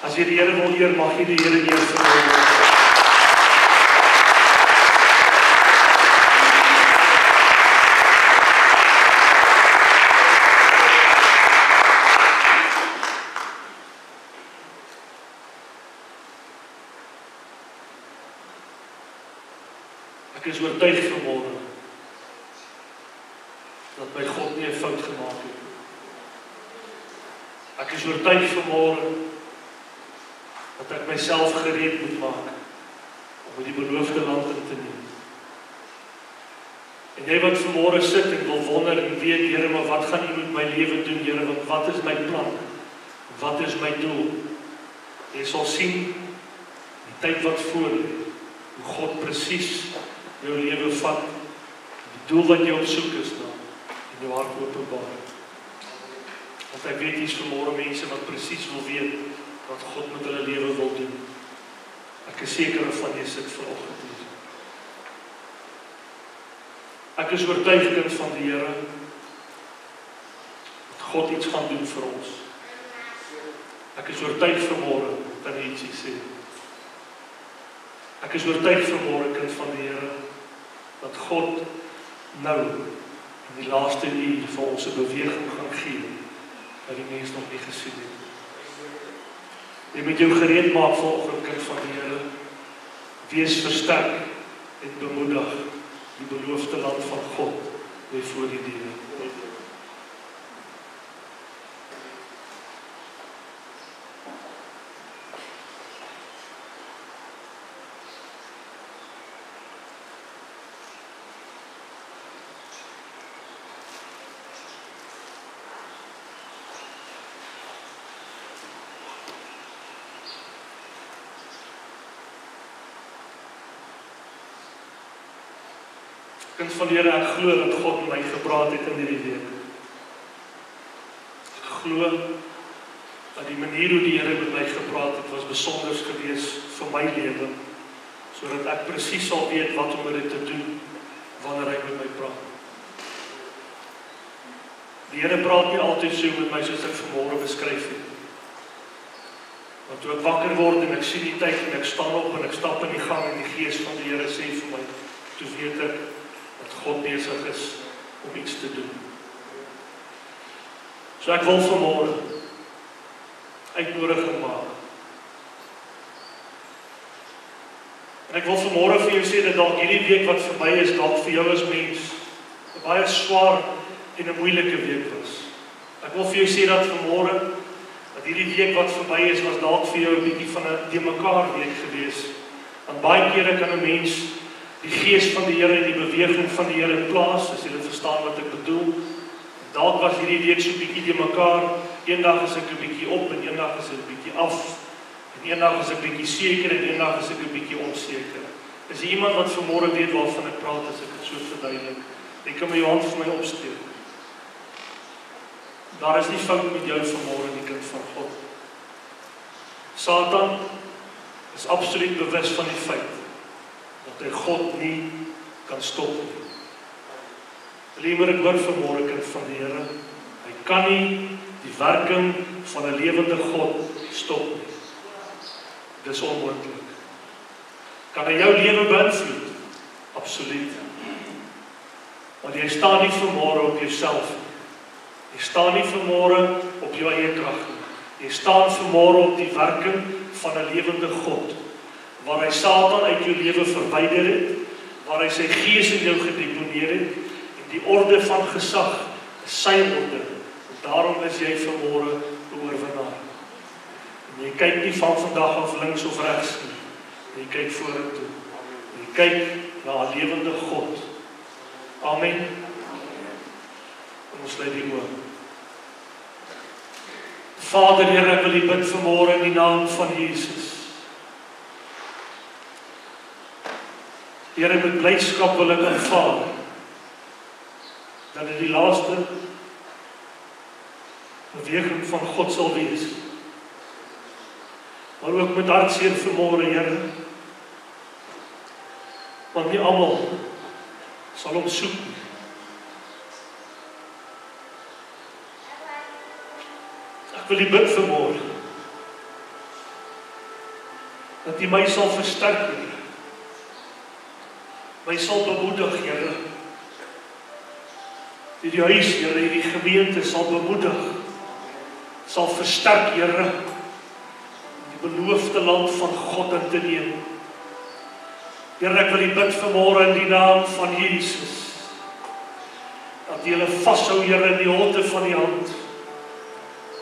As jy die Here wil eer, mag jy die Here eer vir jou. vanmôre dat my God nie 'n fout gemaak het. Ek is oortuig vanmôre dat ek myself gereed moet maak om die beloofde land in te neem. En jy wat vanmôre sit en wil wonder en weet, Here, maar wat gaan U met my lewe doen, Here, want wat is my plan? Wat is my doel? Jy sal sien die tyd wat voor lê, hoe God presies jou lewe vat, die doel wat jy op soek is na, en jou hart openbaar. Want ek weet hier's vanmôre mense wat presies wil weet wat God met hulle lewe wil doen. Ek is seker van jy sit vanoggend hier. Ek is oortuig kind van die Here dat God iets gaan doen vir ons. Ek is oortuig vanmôre dat hy ietsie sê. Ek is oortuig vanmôre kind van die Here dat God nou in die laaste uur vir ons 'n beweging gaan gee wat die mens nog nie gesien het. Jy moet jou gereed maak vanoggend kind van die Here. Wees versterk en bemoedig. Die beloofde land van God lê voor die deure. Kind van die Here, ek glo dat God met my gepraat het in hierdie week. Ek glo dat die manier hoe die Here met my gepraat het, was besonders gewees vir my lewe, sodat ek presies sal weet wat om dit te doen, wanneer hy met my praat. Die Here praat nie altyd so met my soos ek vanmôre beskryf het. Want toe ek wakker word en ek sien die tyd en ek staan op en ek stap in die gang en die Gees van die Here sê vir my, toe weet ek, dat God besig is om iets te doen. So ek wil vanmôre uitnodiging maak. En ek wil vanmôre vir jou sê dat dalk hierdie week wat verby is, dalk vir jou as mens 'n baie swaar en 'n moeilike week was. Ek wil vir jou sê dat vanmôre, dat hierdie week wat verby is, was dalk vir jou 'n bietjie van 'n de mekaar week gewees. Want baie kere kan 'n mens die Gees van die Here en die beweging van die Here plaas, as julle verstaan wat ek bedoel. Dalk was hierdie week so 'n bietjie de mekaar. Eendag is ek 'n bietjie op en eendag is ek 'n bietjie af. En eendag is ek 'n bietjie seker en eendag is ek 'n bietjie onseker. Is daar iemand wat vanmôre weet waarvan ek praat as ek dit so verduidelik? Jy kan my hand vir my opsteek. Daar is nie fout met jou vanmôre, die kind van God. Satan is absoluut bewus van die feit dat hy God nie kan stop nie. Liewer ek hoor vanmôre kind van die Here, hy kan nie die werking van 'n lewende God stop nie. Dis onmoontlik. Kan hy jou lewe beïnvloed? Absoluut. Want jy staan nie vanmôre op jouself nie. Jy staan nie vanmôre op jou eie krag nie. Jy staan vanmôre op die werking van 'n lewende God, waar hy Satan uit jou lewe verwyder het, waar hy sy Gees in jou gedeponeer het, en die orde van gesag is sy orde. En daarom is jy vanmôre 'n oorwinnaar. En jy kyk nie van vandag af links of regs nie. Jy kyk vorentoe. Jy kyk na 'n lewende God. Amen. Kom ons sluit die oë. Vader, Here, ek wil U bid vanmôre in die naam van Jesus. Here, met blydskap wil ek aanvaar dat dit die laaste beweging van God sal wees. Maar ook met hartseer vanmôre, Here, want nie almal sal hom soek nie. Ek wil U bid vanmôre dat U my sal versterk, Here. My sal bemoedig, Here. Die huis, Here, die gemeente sal bemoedig, sal versterk, Here, die beloofde land van God in te neem. Here, ek wil U bid vanmôre in die naam van Jesus, dat U hulle vashou, Here, in die holte van die hand,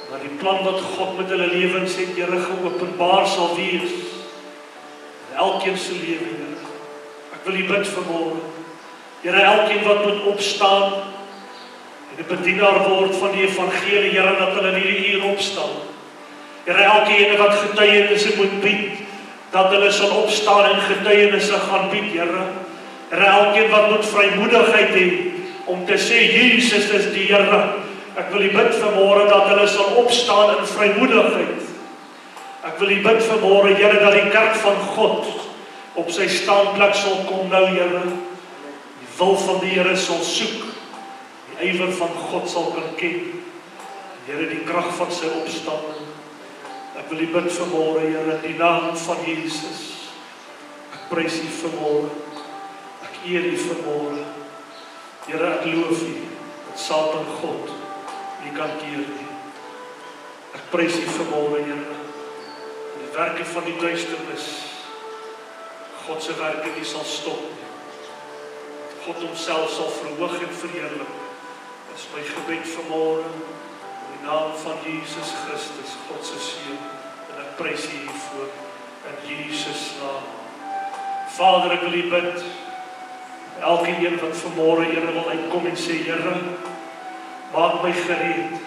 dat die plan wat God met hulle lewens het, Here, geopenbaar sal wees, in elkeen se lewe, Here. Ek wil U bid vanmôre, Here, elkeen wat moet opstaan, en 'n bedienaar word van die evangelie, Here, dat hulle in hierdie uur opstaan. Here, elkeen wat getuienisse moet bied, dat hulle sal opstaan en getuienisse gaan bied, Here. Here, elkeen wat moet vrymoedigheid hê, om te sê, Jesus is die Here. Ek wil U bid vanmôre dat hulle sal opstaan in vrymoedigheid. Ek wil U bid vanmôre, Here, dat die kerk van God op sy staanplek sal kom nou, Here. Die wil van die Here sal soek, die ywer van God sal kan ken. Here, die krag van sy opstanding. Ek wil U bid vanmôre, Here, in die naam van Jesus. Ek prys U vanmôre. Ek eer U vanmôre. Here, ek loof U, dat Satan God nie kan keer nie. Ek prys U vanmôre, Here, dat die werke van die duisternis, God se werke nie sal stop nie. God homself sal verhoog en verheerlik. Dit is my gebed vanmôre, in die naam van Jesus Christus, God se seun, en ek prys U hiervoor, in Jesus naam. Vader, ek wil U bid, elke een wat vanmôre, Here, wil uitkom en sê, Here, maak my gereed,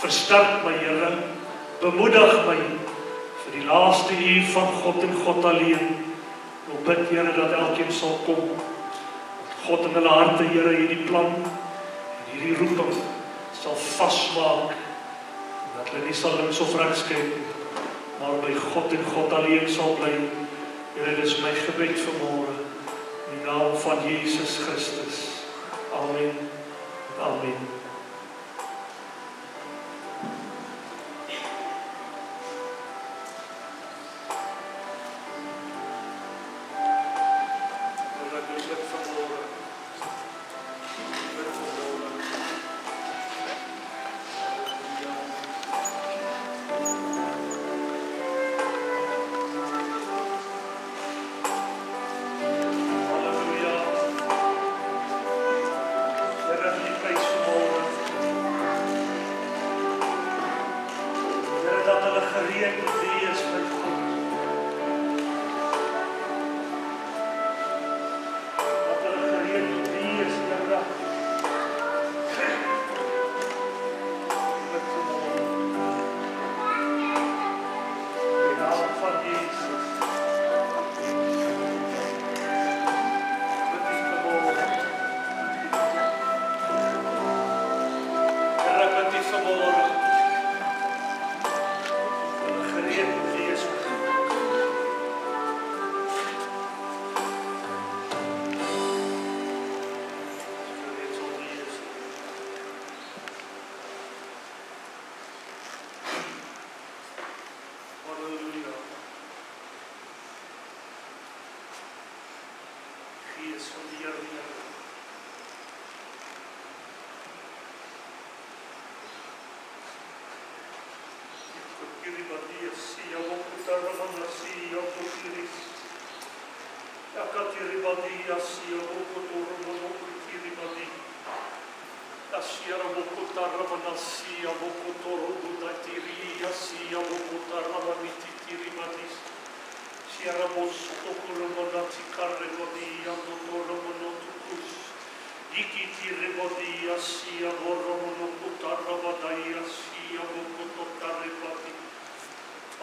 versterk my, Here, bemoedig my, vir die laaste uur van God en God alleen. Ek wil bid, Here, dat elkeen sal kom, God in hulle harte, Here, hierdie plan, en hierdie roeping, sal vasmaak, dat hulle nie sal links of regs kyk, maar by God en God alleen sal bly. Here, dit is my gebed vanmôre, in die naam van Jesus Christus. Amen. Amen.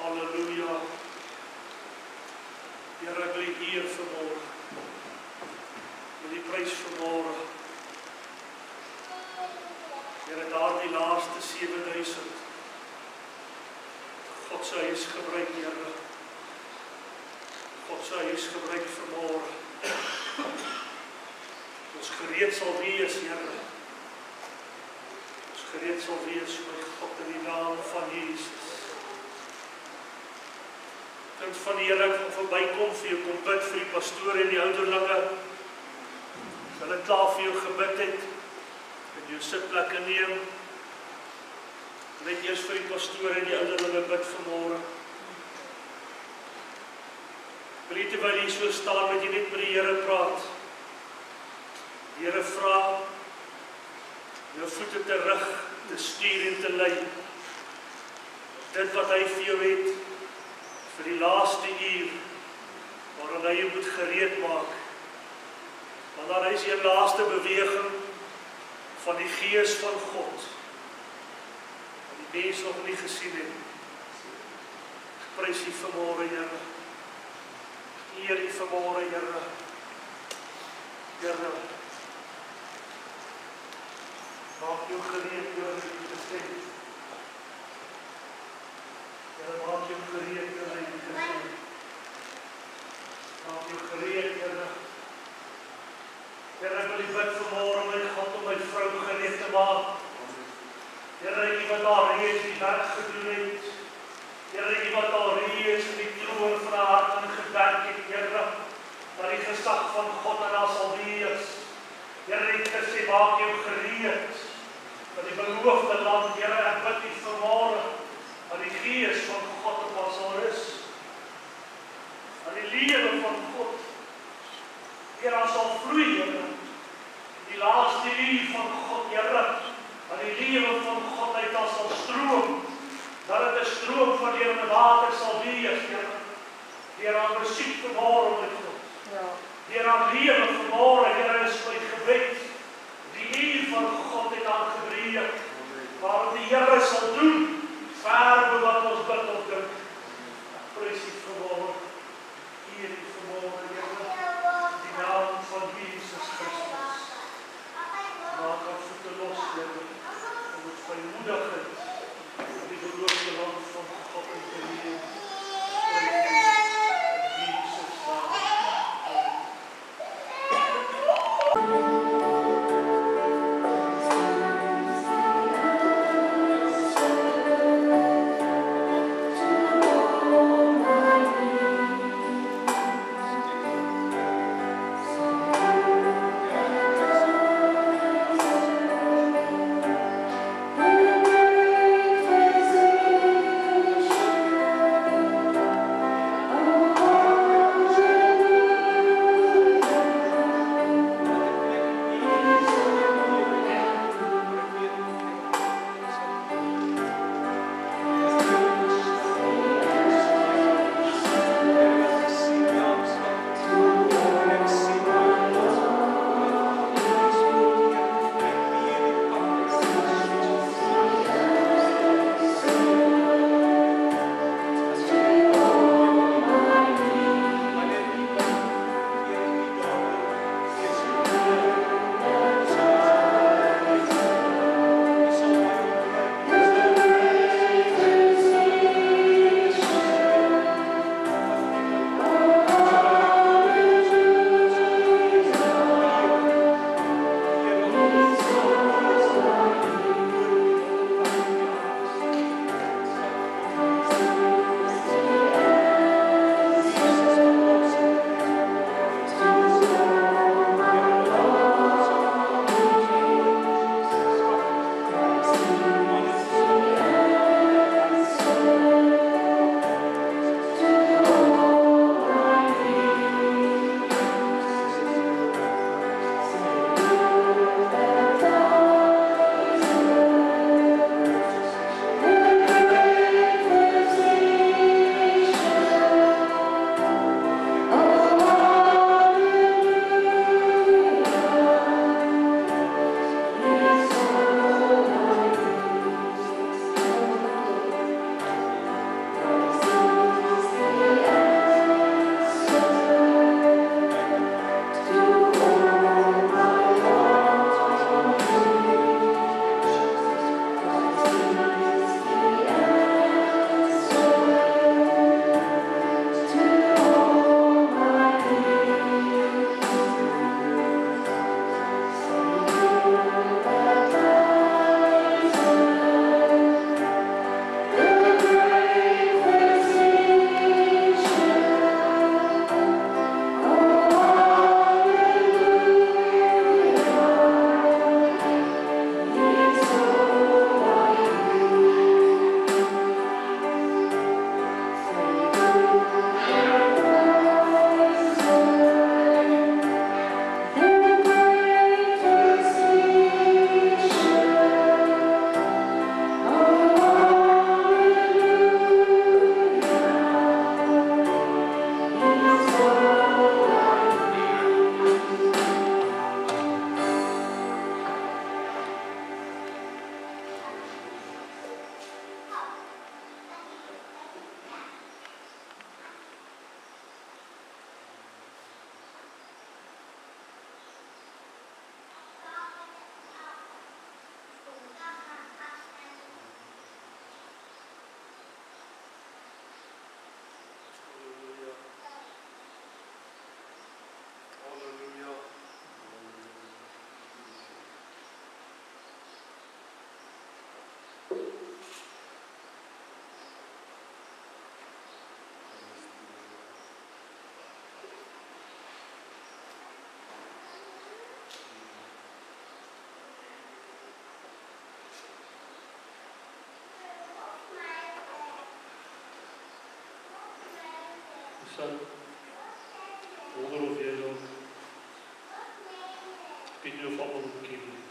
Halleluja. Here, ek wil U eer vanmôre. Wil U prys vanmôre. Here, daardie laaste 7000 God se huis gebruik, Here. God se huis gebruik vanmôre. Ons gereed sal wees, Here. Ons gereed sal wees, my God, in die naam van Jesus. Kind van die Here, ek gaan verbykom vir jou, kom bid vir die pastoor en die ouderlinge. Hulle klaar vir jou gebid het, en jou sitplekke neem. Net eers vir die pastoor en die ouderlinge bid vanmôre. Wil jy terwyl jy so staan, met jy net met die Here praat. Die Here vra, jou voete terug te stuur en te lei. Dit wat hy vir jou het, vir die laaste uur, waarin hy jou moet gereed maak. Want daar is hier laaste beweging van die Gees van God, wat die mens nog nie gesien het. Prys U vanmôre, Here. Eer U vanmôre, Here. Here, maak jou gereed oor die gestem. Here, maak jou gereed oor die gestem. Maak jou gereed, Here. Here, ek wil U bid vanmôre, my God, om my vrou gereed te maak. Here, U wat daar reeds die werk gedoen het. Here, U wat daar reeds in die troon van haar hart ingewerk het, Here, dat die gesag van God in haar sal wees. Here, U het gesê, maak jou gereed vir die beloofde land. Here, ek bid U vanmôre, dat die Gees van God op ons sal rus. Dat die lewe van God Here, ons sal vloei, Here. Die laaste uur van God, Here, dat die lewe van God uit ons sal stroom. Dat het 'n stroom van lewende water sal wees, Here. Deur aan musiek vanmôre, my God. Ja. Deur aan lewe vanmôre, Here, is my gebed. Die uur van God het aangebreek, waarom die Here sal doen, ver bo wat ons bid of dink. Prys U vanmôre, eer U vanmôre, Here, die naam van Jesus Christus. Maak ons voete los, Here, om ons vrymoedigheid in die beloofde land van God te leef. Prys U, in Jesus naam. Son, wonder of jy dalk. Ek weet nie of almal hom ken nie.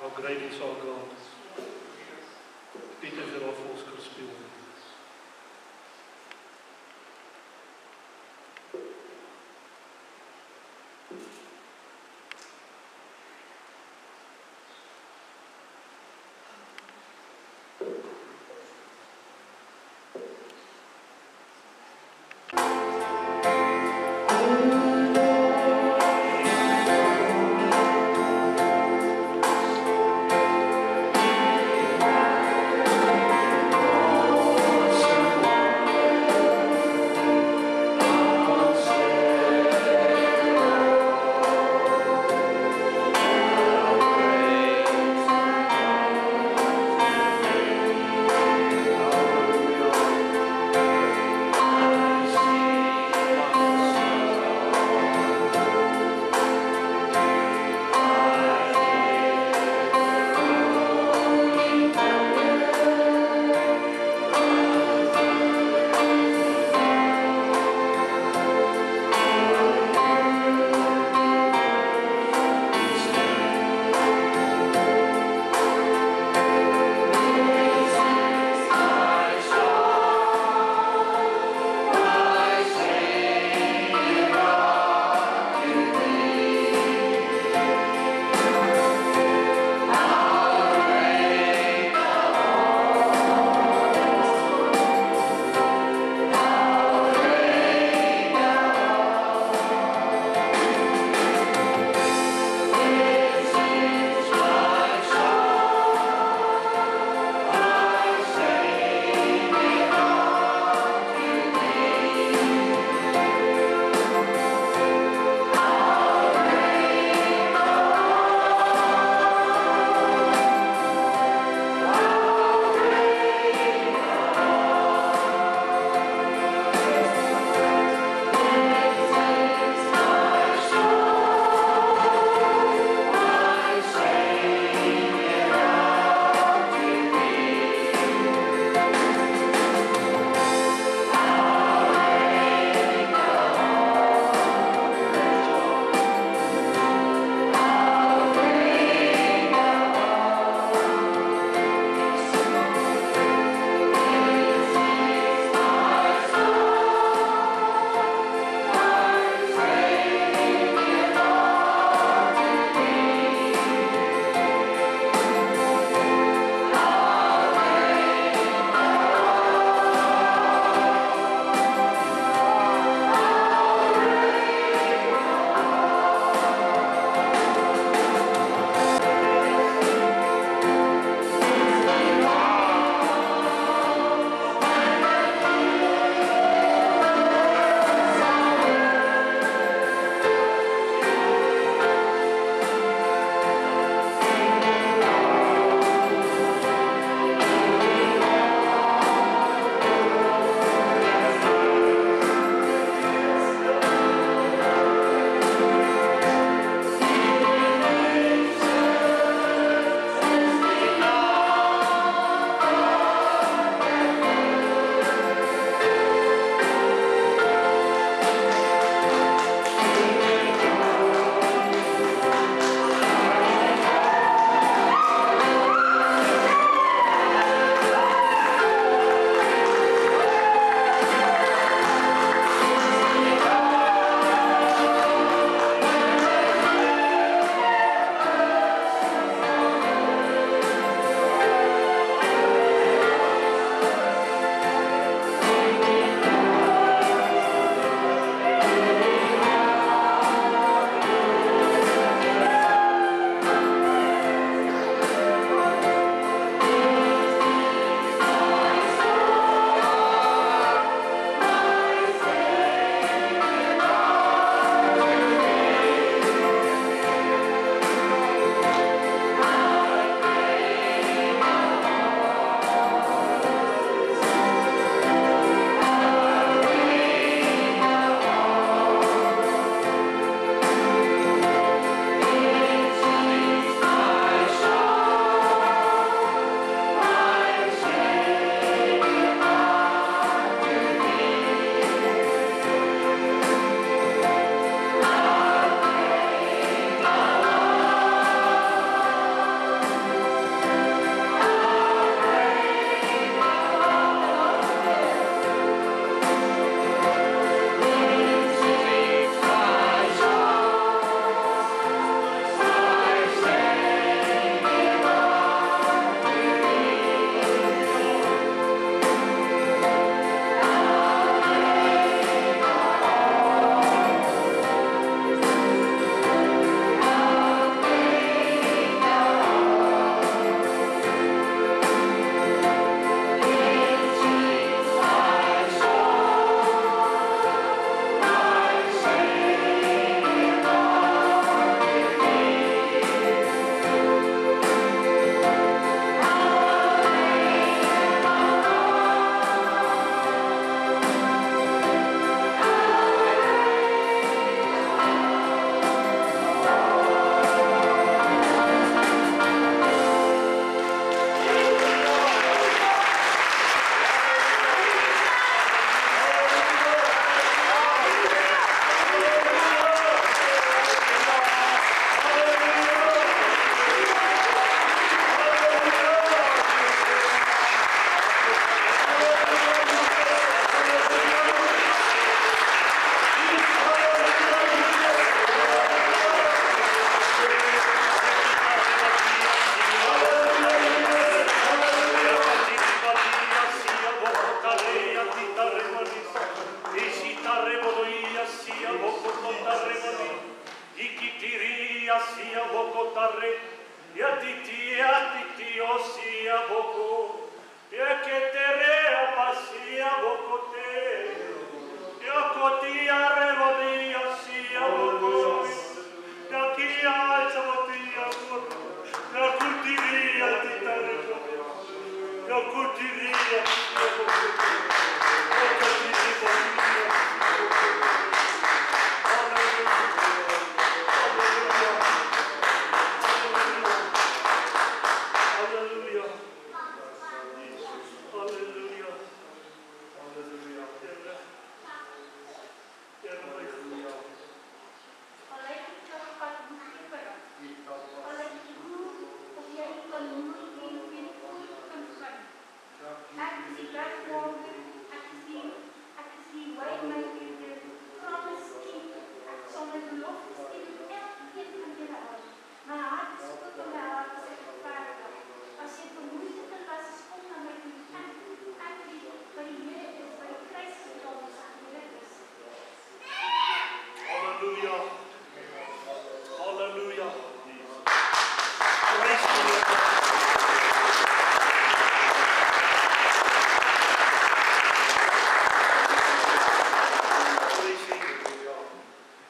How great is our God. Ek weet nie of hy daar vir ons kan speel nie. Thank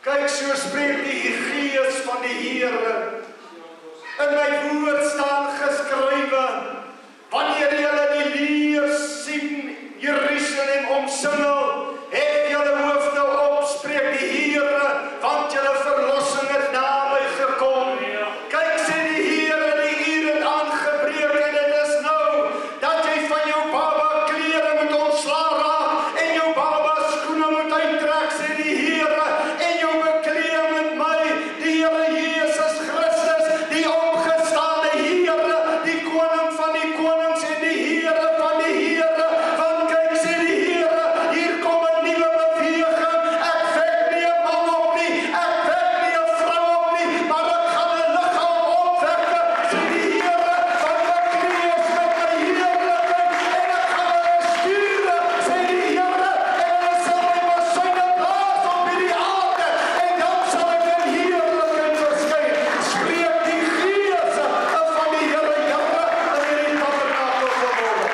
Kyk, so spreek die Gees van die Here. In my woord staan geskrywe, wanneer julle die leer sien, Jerusalem omsingel, hef julle hoofde op, spreek die Here, want julle verlossing het naby gekom. Kyk, sê die Here, die uur het aangebreek en dit is nou, dat jy van jou baba klere moet ontslaan raak, en jou baba skoene moet uittrek, sê die Here, en jou bekleed met my, die Here Jesus Christus, die opgestaande Here, die koning van die konings en die Here van die Here, want kyk, sê die Here, hier kom 'n nuwe beweging, ek wek nie 'n man op nie, ek wek nie 'n vrou op nie, maar ek gaan 'n liggaam opwekke, sê die Here, want bekleed is met my heerlikheid, en ek gaan hulle stuur, sê die Here, en hulle sal my massyne blaas op hierdie aarde, en dan sal ek in heerlikheid verskyn. Spreek die Gees van die Here Jahwe in hierdie tabernakel vanmôre.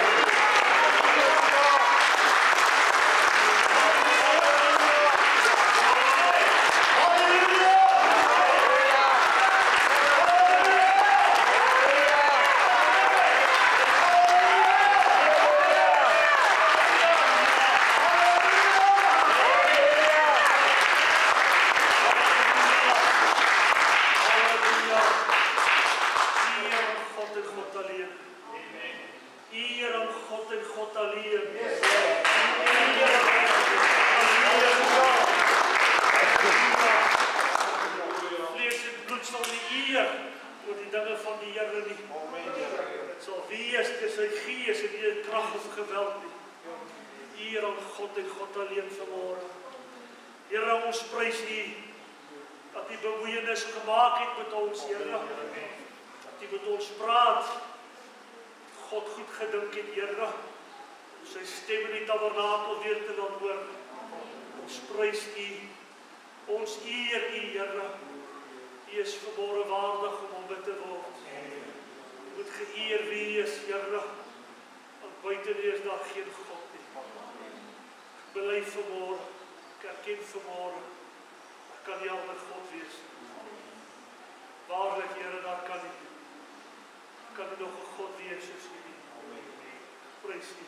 Eer aan God en God alleen. Vlees en bloed sal nie eer oor die dinge van die Here nie. Het sal wees deur sy Gees en nie in krag of geweld nie. Eer aan God en God alleen vanmôre. Here, ons prys U dat U bemoeienis gemaak het met ons, Here. Dat U met ons praat. God goed gedink het, Here, om sy stem in die tabernakel weer te laat hoor. Ons prys U, ons eer U, Here. U is vanmôre waardig om aanbid te word. U moet geëer wees, Here, want buite U is daar geen God nie. Ek bely vanmôre, ek erken vanmôre, ek kan nie ander God wees. Waarlik, Here, daar kan nie. Kan er nog 'n God wees soos U nie. Prys U.